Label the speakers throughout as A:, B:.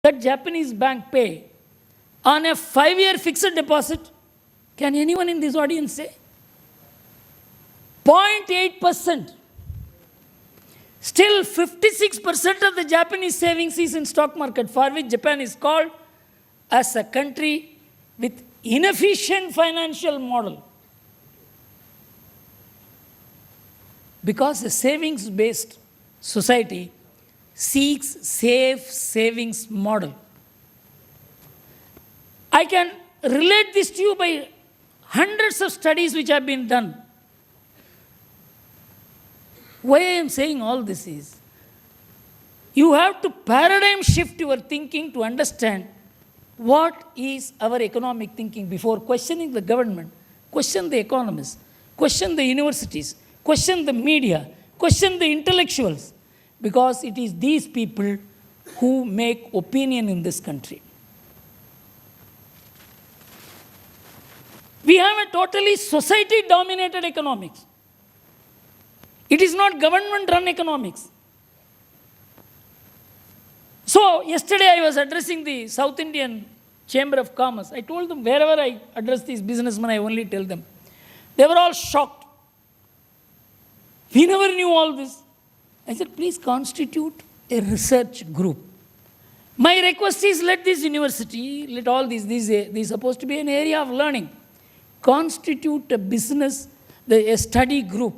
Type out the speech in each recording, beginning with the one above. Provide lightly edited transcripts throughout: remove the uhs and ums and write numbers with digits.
A: that Japanese bank pay on a 5-year fixed deposit? Can anyone in this audience say? 0.8%. Still 56% of the Japanese savings is in stock market, for which Japan is called as a country with inefficient financial model. Because a savings-based society seeks safe savings model. I can relate this to you by hundreds of studies which have been done. Why I am saying all this is, you have to paradigm shift your thinking to understand what is our economic thinking before questioning the government, question the economists, question the universities, question the media, question the intellectuals, because it is these people who make opinion in this country. We have a totally society-dominated economics. It is not government-run economics. So, yesterday I was addressing the South Indian Chamber of Commerce. I told them, wherever I address these businessmen, I only tell them. They were all shocked. We never knew all this. I said, please constitute a research group. My request is, let this university, let all these is supposed to be an area of learning. Constitute a business, a study group,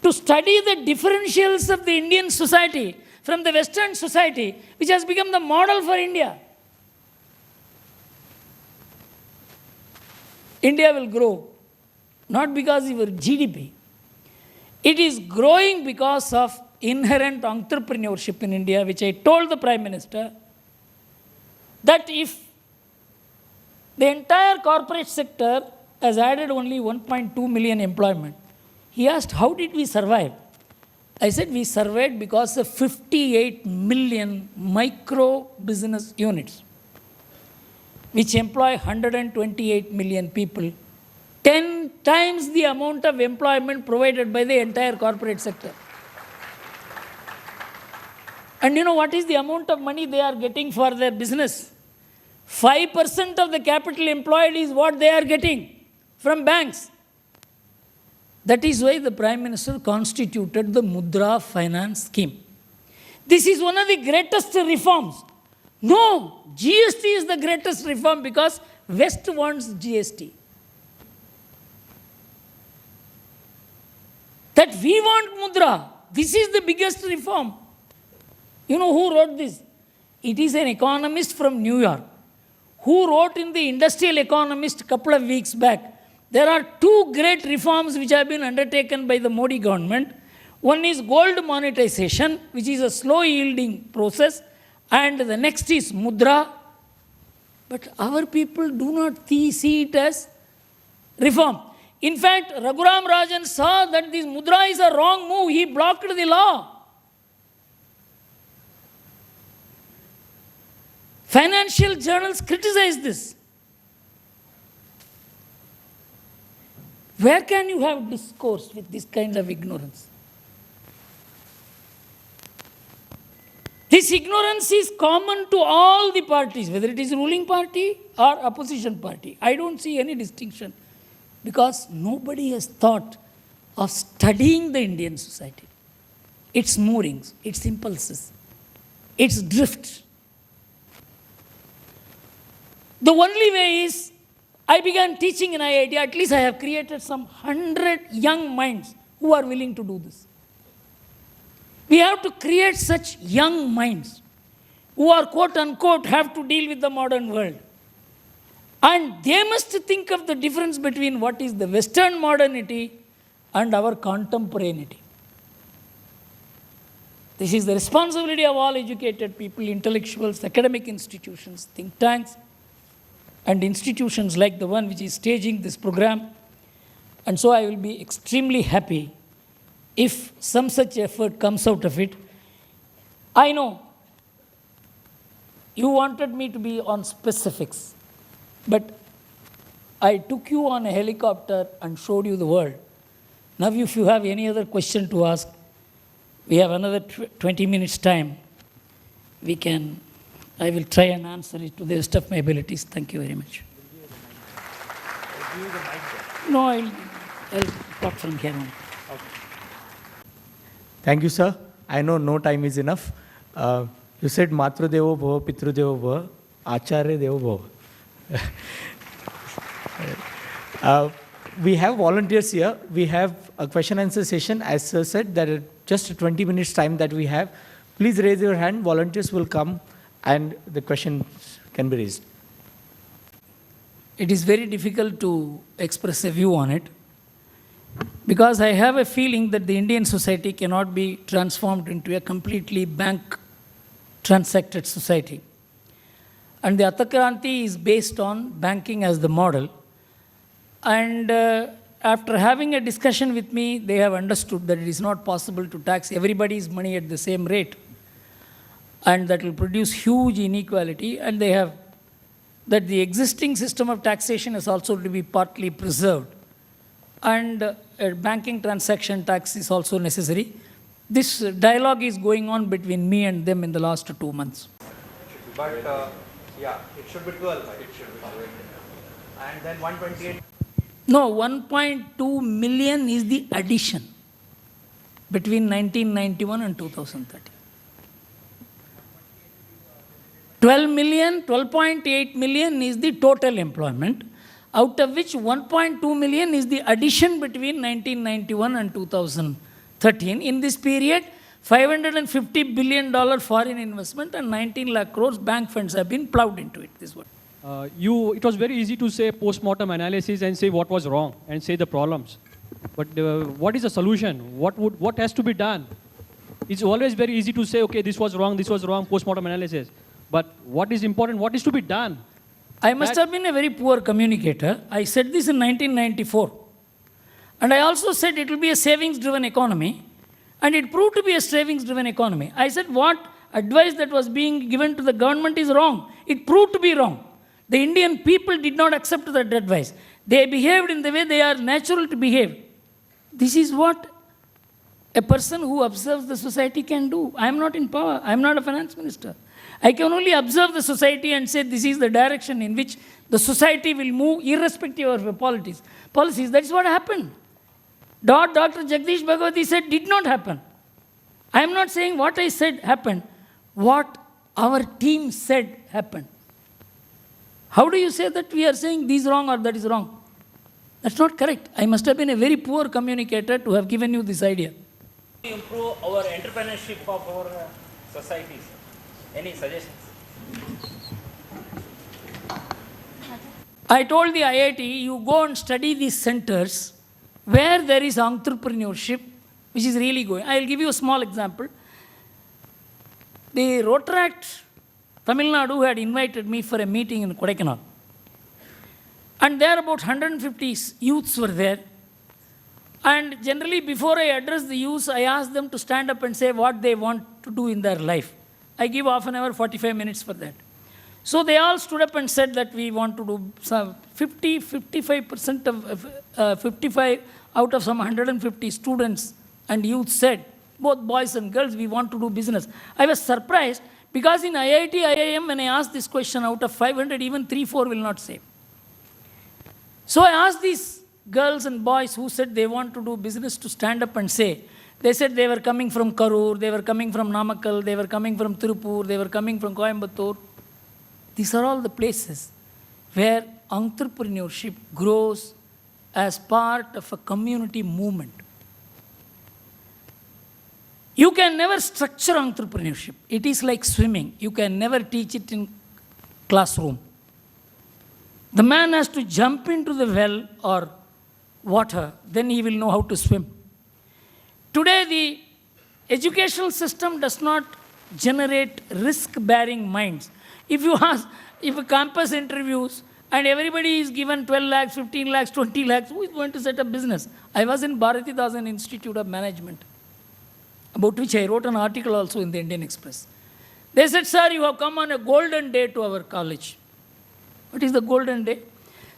A: to study the differentials of the Indian society from the Western society, which has become the model for India. India will grow, not because of our GDP. It is growing because of inherent entrepreneurship in India, which I told the Prime Minister, that if the entire corporate sector has added only 1.2 million employment, he asked, how did we survive? I said, we survived because of 58 million micro business units, which employ 128 million people, 10 times the amount of employment provided by the entire corporate sector. And you know what is the amount of money they are getting for their business? 5% of the capital employed is what they are getting from banks. That is why the Prime Minister constituted the Mudra Finance Scheme. This is one of the greatest reforms. No, GST is the greatest reform because West wants GST. That we want Mudra. This is the biggest reform. You know who wrote this? It is an economist from New York who wrote in the Industrial Economist a couple of weeks back. There are two great reforms which have been undertaken by the Modi government. One is gold monetization, which is a slow-yielding process, and the next is Mudra. But our people do not see it as reform. In fact, Raghuram Rajan saw that this Mudra is a wrong move. He blocked the law. Financial journals criticize this. Where can you have discourse with this kind of ignorance? This ignorance is common to all the parties, whether it is ruling party or opposition party. I don't see any distinction because nobody has thought of studying the Indian society, its moorings, its impulses, its drift. The only way is, I began teaching in IIT, at least I have created some 100 young minds who are willing to do this. We have to create such young minds who are quote unquote have to deal with the modern world. And they must think of the difference between what is the Western modernity and our contemporaneity. This is the responsibility of all educated people, intellectuals, academic institutions, think tanks, and institutions like the one which is staging this program. And so I will be extremely happy if some such effort comes out of it. I know you wanted me to be on specifics, but I took you on a helicopter and showed you the world. Now if you have any other question to ask, we have another 20 minutes time. We can I will try and answer it to the best of my abilities. Thank you very much. No, I'll talk from here on.
B: Thank you, sir. I know no time is enough. You said Matru Devo Bhava, Pitru Devo Bhava, Acharya Devo Bhava. We have volunteers here. We have a question and answer session. As sir said, that just 20 minutes time that we have. Please raise your hand. Volunteers will come and the question can be raised.
A: It is very difficult to express a view on it because I have a feeling that the Indian society cannot be transformed into a completely bank transacted society. And the Atakranti is based on banking as the model. And after having a discussion with me, they have understood that it is not possible to tax everybody's money at the same rate. And that will produce huge inequality. And they have that the existing system of taxation is also to be partly preserved. And a banking transaction tax is also necessary. This dialogue is going on between me and them in the last 2 months.
C: But yeah, it should be 12. It should be 12. And then 128.
A: No, 1.2 million is the addition between 1991 and 2013. 12.8 million is the total employment, out of which 1.2 million is the addition between 1991 and 2013. In this period, $550 billion foreign investment and 19 lakh crores bank funds have been plowed into it. This one.
D: It was very easy to say post-mortem analysis and say what was wrong and say the problems. But what is the solution? What has to be done? It's always very easy to say, okay, this was wrong, post-mortem analysis. But what is important? What is to be done?
A: I must have been a very poor communicator. I said this in 1994. And I also said it will be a savings-driven economy. And it proved to be a savings-driven economy. I said what advice that was being given to the government is wrong. It proved to be wrong. The Indian people did not accept that advice. They behaved in the way they are natural to behave. This is what a person who observes the society can do. I am not in power. I am not a finance minister. I can only observe the society and say this is the direction in which the society will move irrespective of the policies. That is what happened. Dr. Jagdish Bhagwati said did not happen. I am not saying what I said happened. What our team said happened. How do you say that we are saying this wrong or that is wrong? That's not correct. I must have been a very poor communicator to have given you this idea.
E: Improve our entrepreneurship of our societies. Any suggestions?
A: I told the IIT, you go and study these centers where there is entrepreneurship, which is really going. I will give you a small example. The Rotaract, Tamil Nadu had invited me for a meeting in Kodaikanal. And there about 150 youths were there. And generally before I address the youths, I ask them to stand up and say what they want to do in their life. I give half an hour, 45 minutes for that. So they all stood up and said that we want to do some 55% of 55 out of some 150 students and youth said, both boys and girls, we want to do business. I was surprised because in IIT, IIM, when I asked this question, out of 500, even 3-4 will not say. So I asked these girls and boys who said they want to do business to stand up and say. They said they were coming from Karur, they were coming from Namakkal, they were coming from Tirupur, they were coming from Coimbatore. These are all the places where entrepreneurship grows as part of a community movement. You can never structure entrepreneurship. It is like swimming. You can never teach it in classroom. The man has to jump into the well or water, then he will know how to swim. Today, the educational system does not generate risk-bearing minds. If a campus interviews and everybody is given 12 lakhs, 15 lakhs, 20 lakhs, who is going to set up business? I was in Bharatidasan Institute of Management, about which I wrote an article also in the Indian Express. They said, sir, you have come on a golden day to our college. What is the golden day?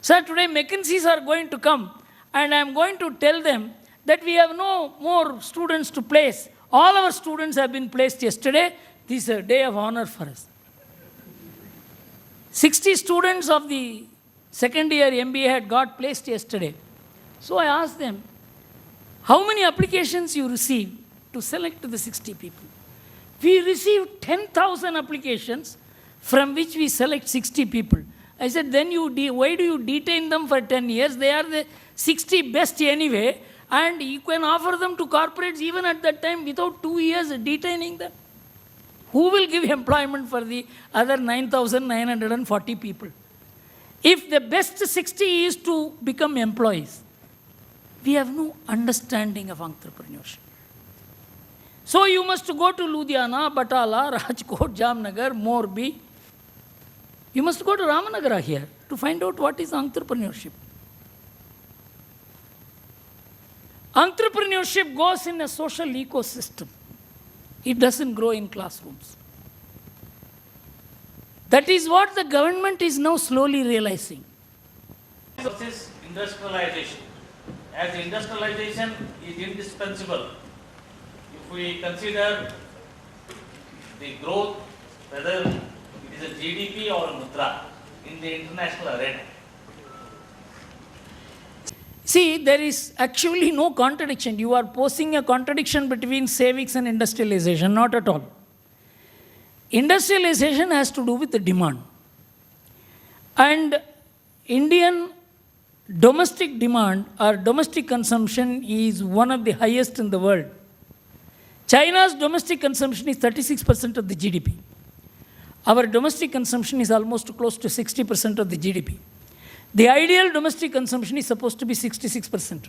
A: Sir, today McKinseys are going to come and I am going to tell them that we have no more students to place. All our students have been placed yesterday. This is a day of honor for us. 60 students of the second year MBA had got placed yesterday. So I asked them, how many applications you received to select the 60 people? We received 10,000 applications from which we select 60 people. I said, then why do you detain them for 10 years? They are the 60 best anyway, and you can offer them to corporates even at that time without 2 years detaining them. Who will give employment for the other 9,940 people? If the best 60 is to become employees, we have no understanding of entrepreneurship. So you must go to Ludhiana, Batala, Rajkot, Jamnagar, Morbi. You must go to Ramanagara here to find out what is entrepreneurship. Entrepreneurship goes in a social ecosystem. It doesn't grow in classrooms. That is what the government is now slowly realizing.
E: Versus industrialization. As industrialization is indispensable, if we consider the growth, whether it is a GDP or a mudra in the international arena.
A: See, there is actually no contradiction. You are posing a contradiction between savings and industrialization, not at all. Industrialization has to do with the demand. And Indian domestic demand or domestic consumption is one of the highest in the world. China's domestic consumption is 36% of the GDP. Our domestic consumption is almost close to 60% of the GDP. The ideal domestic consumption is supposed to be 66%.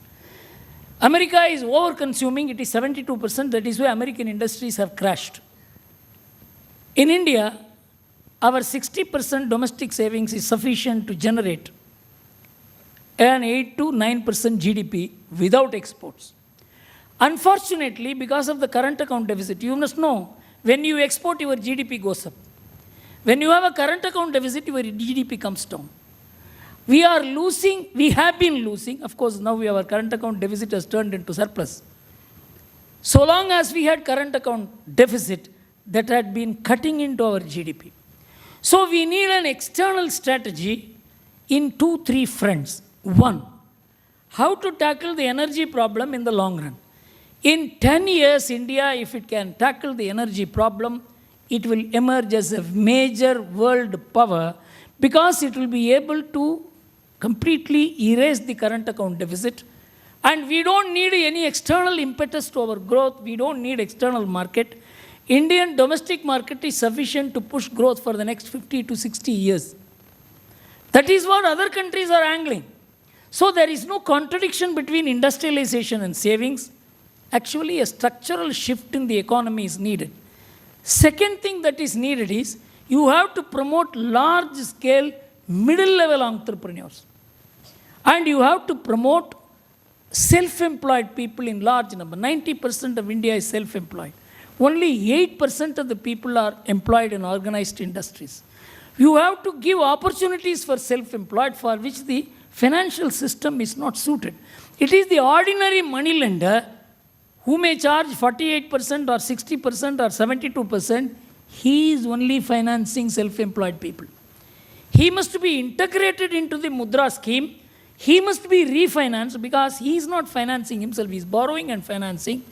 A: America is over-consuming, it is 72%. That is why American industries have crashed. In India, our 60% domestic savings is sufficient to generate an 8 to 9% GDP without exports. Unfortunately, because of the current account deficit, you must know, when you export, your GDP goes up. When you have a current account deficit, your GDP comes down. We have been losing, of course, now our current account deficit has turned into surplus. So long as we had current account deficit, that had been cutting into our GDP. So we need an external strategy in 2-3 fronts. One, how to tackle the energy problem in the long run. In 10 years, India, if it can tackle the energy problem, it will emerge as a major world power because it will be able to completely erase the current account deficit. And we don't need any external impetus to our growth. We don't need external market. Indian domestic market is sufficient to push growth for the next 50 to 60 years. That is what other countries are angling. So there is no contradiction between industrialization and savings. Actually, a structural shift in the economy is needed. Second thing that is needed is you have to promote large-scale, middle-level entrepreneurs. And you have to promote self-employed people in large number. 90% of India is self-employed. Only 8% of the people are employed in organized industries. You have to give opportunities for self-employed for which the financial system is not suited. It is the ordinary money lender who may charge 48% or 60% or 72%. He is only financing self-employed people. He must be integrated into the Mudra scheme. He must be refinanced because he is not financing himself. He is borrowing and financing.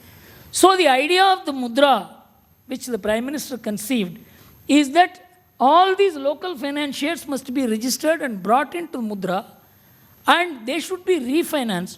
A: So the idea of the Mudra, which the Prime Minister conceived, is that all these local financiers must be registered and brought into Mudra, and they should be refinanced